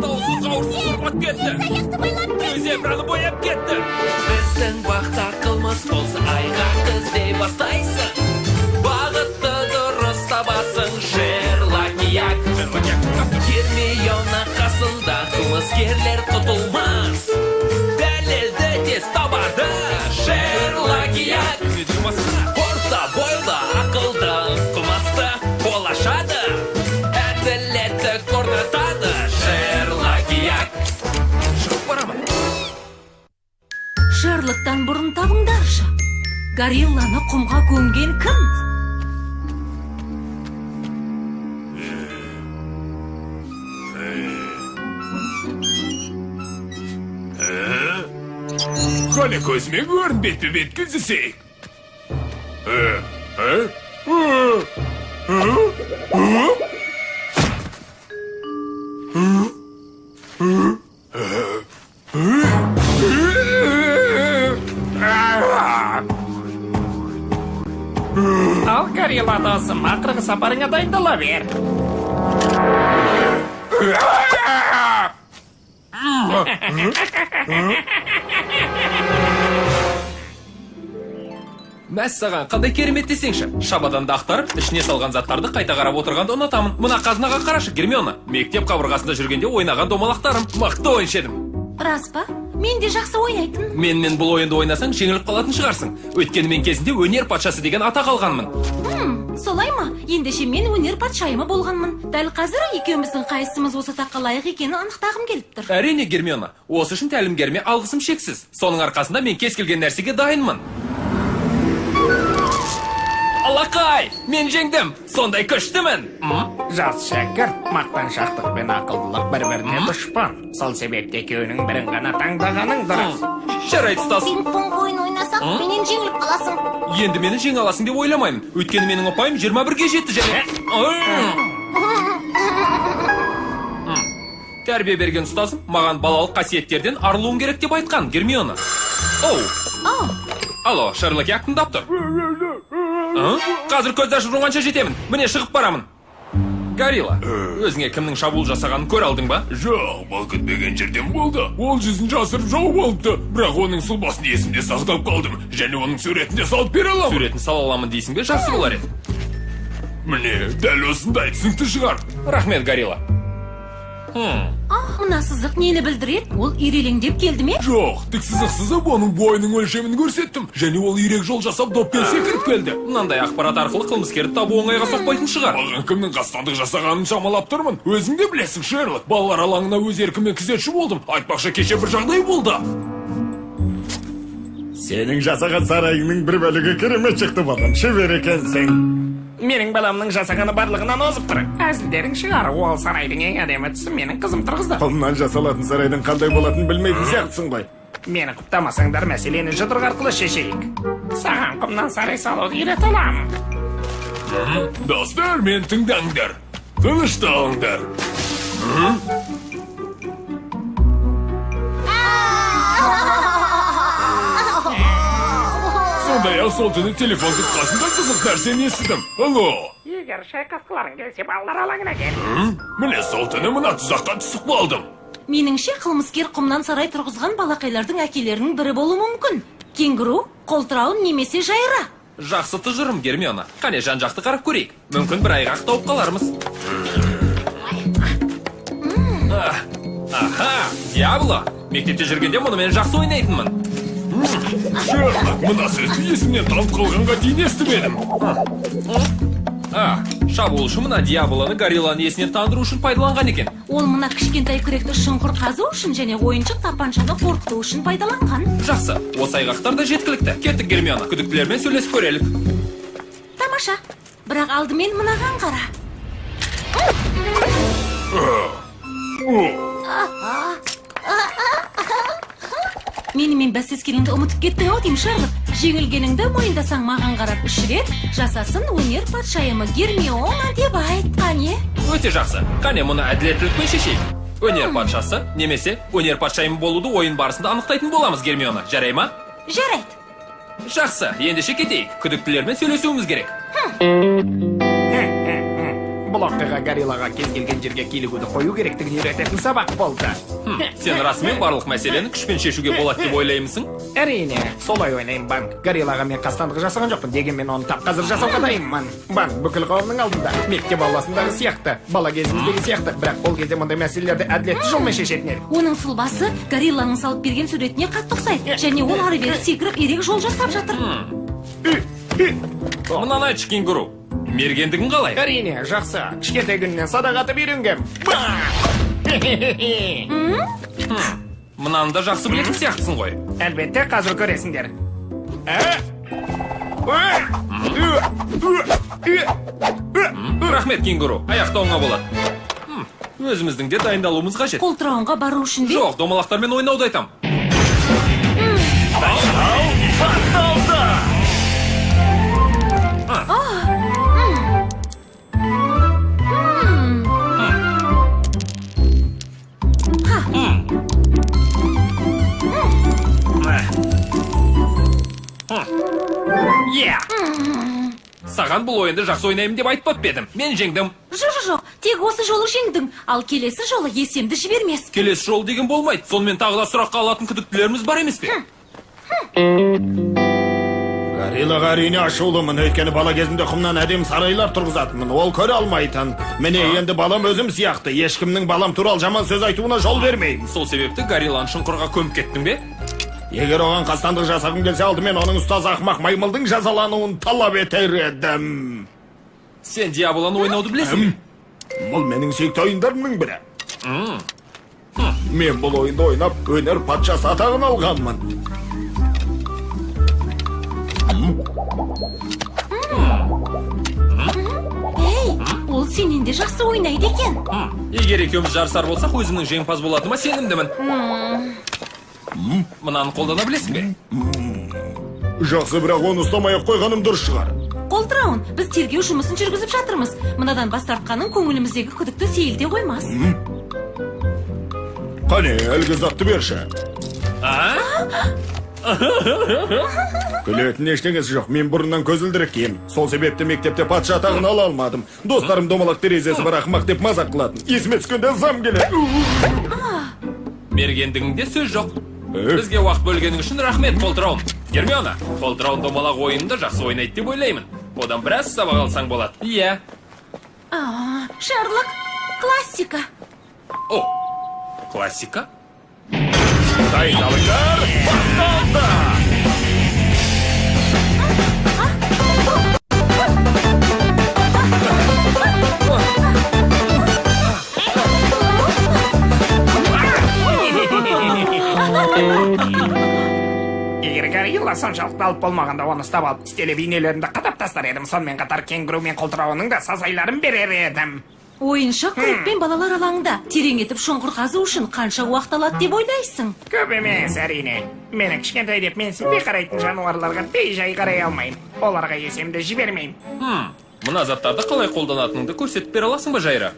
Даусы қауырсыз ұрлап кетті. Зебраны бояп кетті. Біздің бақта қылмыс болса айғақ іздей бастайсың. Бағытты дұрыс табасың, Шерлок Як. Гермиона қасында қылмыскерлер құтылмас. Дәлелді тез табады, Шерлок Як. Орта бойлы ақылды қылмысты болашады. Әділетті орнатады, Шерлок Як. Шығып барамын. Шерлоктан бұрын табыңдаршы. Горилланы құмға көмген кім? Қане көзіме көрін, бетпе-бет кездесейік. Ал горилла досым, ақырғы сапарыңа дайындала бер. Мәссаған, қандай керемет десеңші. Шабаданды ақтарып, ішіне салған заттарды қайта қарап отырғанды ұнатамын. Мына қазынаға қарашы, Гермиона. Мектеп қабырғасында жүргенде ойнаған домалақтарым. Мықты ойыншы едім. Рас па? Мен де жақсы ойнайтын. Мен бұл ойынды ойнасаң, жеңіліп қалатын шығарсың. Өйткені мен кезінде өнер патшасы деген атақ алғанмын. Солай ма? Ендеше мен өнер патшайымы болғанмын. Дәл қазір екеуміздің қайсымыз осы таққа лайық екенін анықтағым келіп тұр. Әрине, Гермиона. Осы үшін тәлімгеріме алғысым шексіз. Соның арқасында мен кез келген нәрсеге дайынмын. Алақай, мен жеңдім. Сондай күштімін. Жас шәкірт, мақтаншақтық пен ақылдылық бір-біріне дұшпан. Сол себепте екеуінің бірін ғана таңдағаның дұрыс. Жарайды, ұстаз. Пинг-понг ойын ойнасақ, менен жеңіліп қаласың. Енді мені жеңе аласың деп ойламаймын. Өйткені менің ұпайым 21-ге жетті және... Тәрбие берген ұстазым маған балалық қасиеттерден арылуым керек деп айтқан, Гермиона. Алло, Шерлок Як тыңдап тұр. Қазір көзді ашып жұмғанша жетемін. Міне шығып барамын. Горилла, өзіңе кімнің шабуыл жасағанын көр алдың ба? Жоқ, бұл күтпеген жерден болды. Ол жүзін жасырып жауып алыпты. Бірақ оның сұлбасын есімде сақтап қалдым. Және оның суретінде салып бере аламын. Суретін сала аламын дейсің бе? Жақсы болар еді. Міне, дәл осындай түсінікті шығар. Рахмет, Горилла. Мына сызық нені білдіреді? Ол ирелеңдеп келді ме? Жоқ, тік сызық сызып оның бойының өлшемін көрсеттім. Және ол ирек жол жасап доппен секіріп келді. Мынандай ақпарат арқылы қылмыскерді табу оңайға соқпайтын шығар. Маған кімнің қастандық жасағанын шамалап тұрмын. Өзің де білесің, Шерлок. Балалар алаңына өз еркіммен күзетші болдым. Айтпақшы, кеше бір жағдай болды. Сенің жасаған сарайыңның бір бөлігі керемет шықты балам. Шебер екенсің. Менің баламның жасағаны барлығынан озып тұр. Әзілдерің шығар, ол сарайдың ең әдемі тұсы менің қызым тұрғызды. Құмнан жасалатын сарайдың қандай болатынын білмейтін сияқтысың ғой. Мені құптамасаңдар, мәселені жұдырық арқылы шешейік. Саған құмнан сарай салуды үйрете аламын. Достар, мен тыңдаңдар. Тынышталыңдар. Сондай-ақ сол түні телефон тұтқасында қызық нәрсені естідім. Алло. Егер шайқасқыларың келсе, балалар алаңына кел. Міне сол түні мына тұзаққа түсіп қалдым. Меніңше қылмыскер құмнан сарай тұрғызған балақайлардың әкелерінің бірі болуы мүмкін. Кенгуру, қолтырауын немесе жайра. Жақсы тұжырым, Гермиона. Қане жан-жақты қарап көрейік. Мүмкін бір айғақ тауып қалармыз. Аха, Диабло. Мектепте жүргенде мұны мен жақсы ойнайтынмын. Шерлок, мына сөзді есімнен танып қалғанға дейін естімедім. Шабуылшы мына Диаблоны горилланы есінен тандыру үшін пайдаланған екен. Ол мына кішкентай күректі шұңқыр қазу үшін және ойыншық тапаншаны қорқыту үшін пайдаланған. Жақсы, осы айғақтар да жеткілікті. Кеттік, Гермиона, күдіктілермен сөйлесіп көрелік. Тамаша, бірақ алдымен мынаған қара. Менімен бәстескеніңді ұмытып кеттің ау деймін, Шерлок. Жеңілгеніңді мойындасаң маған қарап үш рет, жасасын өнер патшайымы Гермиона деп айт, қане? Өте жақсы. Қане мұны әділеттілікпен шешейік. Өнер патшасы немесе өнер патшайымы болуды ойын барысында анықтайтын боламыз, Гермиона. Жарай ма? Жарайды. Жақсы, ендеше кетейік. Күдіктілермен сөйлесуіміз керек. бұл оқиға гориллаға кез келген жерге килігуді қою керектігін үйрететін сабақ болды. Сен расымен барлық мәселені күшпен шешуге болады деп ойлаймысың? Әрине, солай ойлаймын, Банк. Гориллаға мен қастандық жасаған жоқпын, дегенмен оны тап қазір жасауға дайынмын. Банк бүкіл қауымның алдында, мектеп ауласындағы сияқты, бала кезіміздегі сияқты, бірақ ол кезде мұндай мәселелерді әділетті жолмен шешетін едік. Оның сұлбасы горилланың салып берген суретіне қатты ұқсайды, және ол ары бері секіріп ерек жол жасап жатыр. Мынаны айтшы, кенгуру. Мергендігін қалай? Әрине, жақсы. Кішкентай күнінен садақ атып үйренгем. Мынаны да жақсы білетін сияқтысың ғой. Әлбетте, қазір көресіңдер. Рахмет, кенгуру. Аяқтауыңа болады. Өзіміздің де дайындалуымыз қажет. Қолтырауынға бару үшін бе? Жоқ, домалақтармен ойнауды айтам. Саған бұл ойынды жақсы ойнаймын деп айтпап едім. Мен жеңдім. Жоқ, тек осы жолы жеңдің, ал келесі жолы есемді жібермес. Келесі жол деген болмайды. Сонымен тағы да сұраққа алатын күдіктілеріміз бар емес пе? Гориллаға әрине ашулымын, өйткені бала кезімде құмнан әдем сарайлар тұрғызатынмын, ол көре алмайтын. Міне енді балам өзім сияқты, ешкімнің балам туралы жаман сөз айтуына жол бермеймін. Сол себепті горилланы шұңқырға көміп кеттің бе? Егер оған қастандық жасағым келсе, алдымен оның ұстаз ақымақ маймылдың жазалануын талап етер едім. Сен Диаблоны ойнауды білесің бе? Бұл менің сүйікті ойындарымның бірі. Мен бұл ойынды ойнап, өнер патшасы атағын алғанмын. Ей, ол сенен де жақсы ойнайды екен. Егер екеуміз жарысар болсақ, өзімнің жеңімпаз болатыныма сенімдімін. Мынаны қолдана білесің бе? Жақсы, бірақ оны ұстамай-ақ қойғаным дұрыс шығар. Қолтырауын, біз тергеу жұмысын жүргізіп жатырмыз. Мынадан бас тартқаның көңіліміздегі күдікті сейілте қоймас. Қане, әлгі затты берші. Күлетін ештеңесі жоқ, мен бұрыннан көзілдірік киім. Сол себепті мектепте патша атағын ала алмадым. Достарым домалақ терезесі бар ақымақ деп мазақ қылатын. Есіме түскенде зам келеді. Мергендігіңде сөз жоқ. Бізге уақыт бөлгенің үшін рахмет, Қолтырауын. Гермиона, Қолтырауын домалақ ойынды жақсы ойнайды деп ойлаймын. Одан біраз сабақ алсаң болады. Иә. Шарлок, классика. О, классика? Дайындалыңдар, басталды! Егер горилла соншалықты алып болмағанда, оны ұстап алып тістеле бейнелерімді қадап тастар едім. Сонымен қатар кенгуру мен Қолтырауының да сазайларын берер едім. Ойыншық клубпен балалар алаңында терең етіп шұңқыр қазу үшін қанша уақыт алады деп ойлайсың? Көп емес, әрине. Мені кішкентай деп менсінбей қарайтын жануарларға бей-жай қарай алмаймын. Оларға есемді жібермеймін. Мына заттарды қалай қолданатыныңды көрсетіп бере аласың ба, Жайра?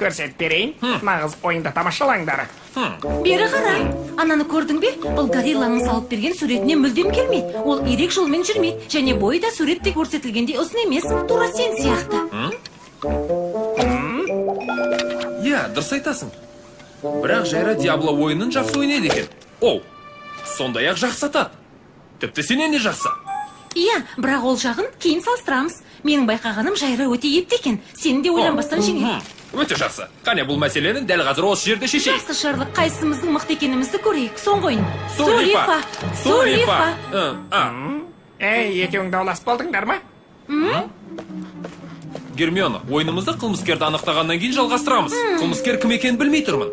Көрсетіп берейін. Нағыз ойынды тамашалаңдар. Бері қара. Ананы көрдің бе? Бұл горилланың салып берген суретіне мүлдем келмейді. Ол ерек жолмен жүрмейді, және бойы да суретте көрсетілгендей ұзын емес, тура сен сияқты. Иә, дұрыс айтасың. Бірақ Жайра Диабло ойынын жақсы ойнайды екен. Оу, сондай-ақ жақсы атады. Тіпті сенен де жақсы. Иә, бірақ ол жағын кейін салыстырамыз. Менің байқағаным Жайра өте епті екен. Сені де ойланбастан жеңеді. Өте жақсы. Қане бұл мәселені дәл қазір осы жерде шешейік. Жақсы, Шарлық, қайсымыздың мықты екенімізді көрейік. Соңғы ойын. Сулифа. Ей, екеуің дауласып болдыңдар ма? Гермиона, ойынымызды қылмыскерді анықтағаннан кейін жалғастырамыз. Қылмыскер кім екенін білмей тұрмын.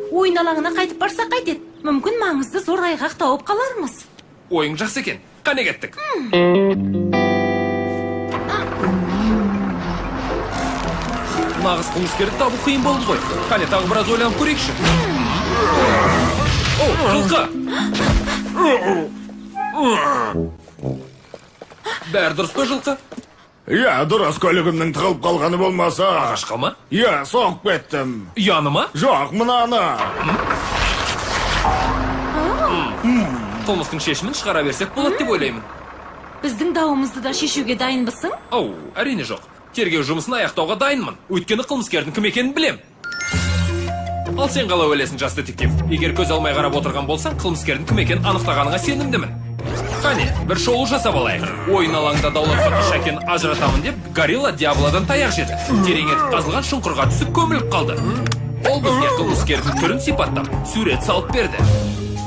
Ойын алаңына қайтып барсақ қайтеді. Мүмкін маңызды зор айғақ тауып қалармыз. Ойың жақсы екен. Қане кеттік. Нағыз қылмыскерді табу қиын болды ғой. Қане тағы біраз ойланып көрейікші. О, жылқы! Бәрі дұрыс па, жылқы? Иә, дұрыс, көлігімнің тығылып қалғаны болмаса. Ағашқа ма? Иә, соғып кеттім. Яны ма? Жоқ, мынаны. Қылмыстың шешімін шығара берсек болады деп ойлаймын. Біздің дауымызды да шешуге дайынбысың? Оу, әрине жоқ. Тергеу жұмысын аяқтауға дайынмын. Өйткені қылмыскердің кім екенін білем. Ал сен қалай ойлайсың, жас детектив? Егер көз алмай қарап отырған болсаң, қылмыскердің кім екенін анықтағаныңа сенімдімін. Қане, бір шоу жасап алайық. Ойын алаңда дауласқан шәкен ажыратамын деп, горилла Диаблодан таяқ жеді. Терең етіп қазылған шұңқырға түсіп көміліп қалды. Ол бізге қылмыскердің түрін сипаттап, сурет салып берді.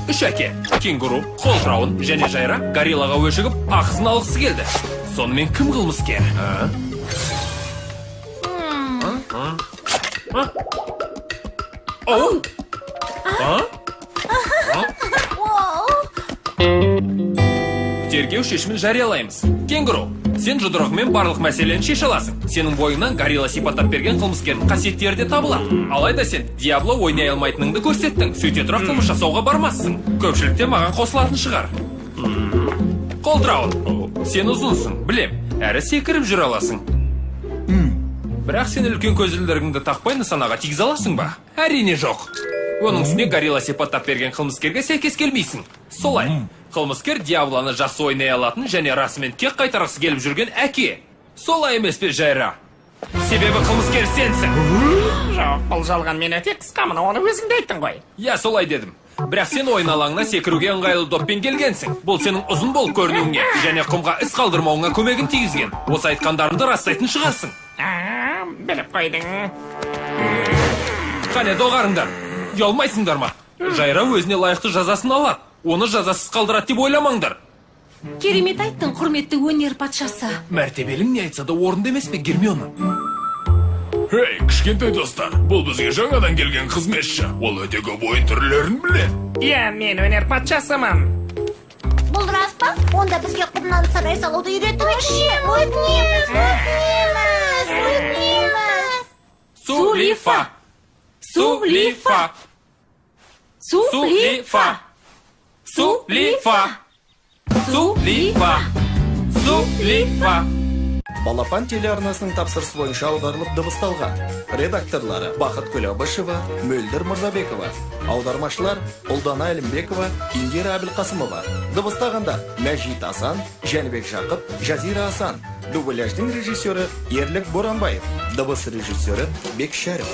Үш әке, кенгуру, қолтырауын және жайра гориллаға өшігіп, ақысын алғысы келді. Сонымен кім қылмыскер? Оу! Тергеу шешімін жариялаймыз. Кенгуру, сен жұдырығымен барлық мәселені шеше аласың. Сенің бойыңнан горилла сипаттап берген қылмыскердің қасиеттері де табылады. Алайда сен Диабло ойнай алмайтыныңды көрсеттің. Сөйте тұра қылмыс жасауға бармассың. Көпшілікте маған қосылатын шығар. Қолтырауын, сен ұзынсың, білем, әрі секіріп жүре аласың. Бірақ сен үлкен көзілдірігіңді тақпай нысанаға тигізе аласың ба? Әрине жоқ. Оның үстіне горилла сипаттап берген қылмыскерге сәйкес келмейсің. Солай. Қылмыскер Диаблоны жақсы ойнай алатын және расымен кек қайтарғысы келіп жүрген әке. Солай емес пе, жайра? Себебі қылмыскер сенсің. Жоқ, бұл жалған, мен өте қысқамын, оны өзің де айттың ғой. Я, солай дедім. Бірақ сен ойын алаңына секіруге ыңғайлы доппен келгенсің. Бұл сенің ұзын болып көрінуіңе және құмға із қалдырмауыңа көмегін тигізген. Осы айтқандарыңды растайтын шығарсың. Біліп қойдың. Қане, доғарыңдар. Ұялмайсыңдар ма? Жайра өзіне лайықты жазасын алады. Оны жазасыз қалдырады деп ойламаңдар. Керемет айттың, құрметті өнер патшасы. Мәртебелің не айтса да орынды емес пе, Гермиона? Ей, кішкентай достар, бұл бізге жаңадан келген қызметші. Ол өте көп ойын түрлерін біледі. Иә, мен өнер патшасымын. Бұл рас па? Онда бізге құмнан сарай салуды үйретіңізші. Өтінеміз. Сулифа! Сулифа! Сулифа! Сулифа! Сулифа! Сулифа! Балапан телеарнасының тапсырысы бойынша аударылып дыбысталған. Редакторлары Бақыт Күләбішева, Мөлдір Мырзабекова. Аудармашылар Ұлдана Әлімбекова, Индира Әбілқасымова. Дыбыстағандар Мәжит Асан, Жәнібек Жақып, Жазира Асан. Дубляждың режиссері Ерлік Боранбаев. Дыбыс режиссері Бек Шәріп.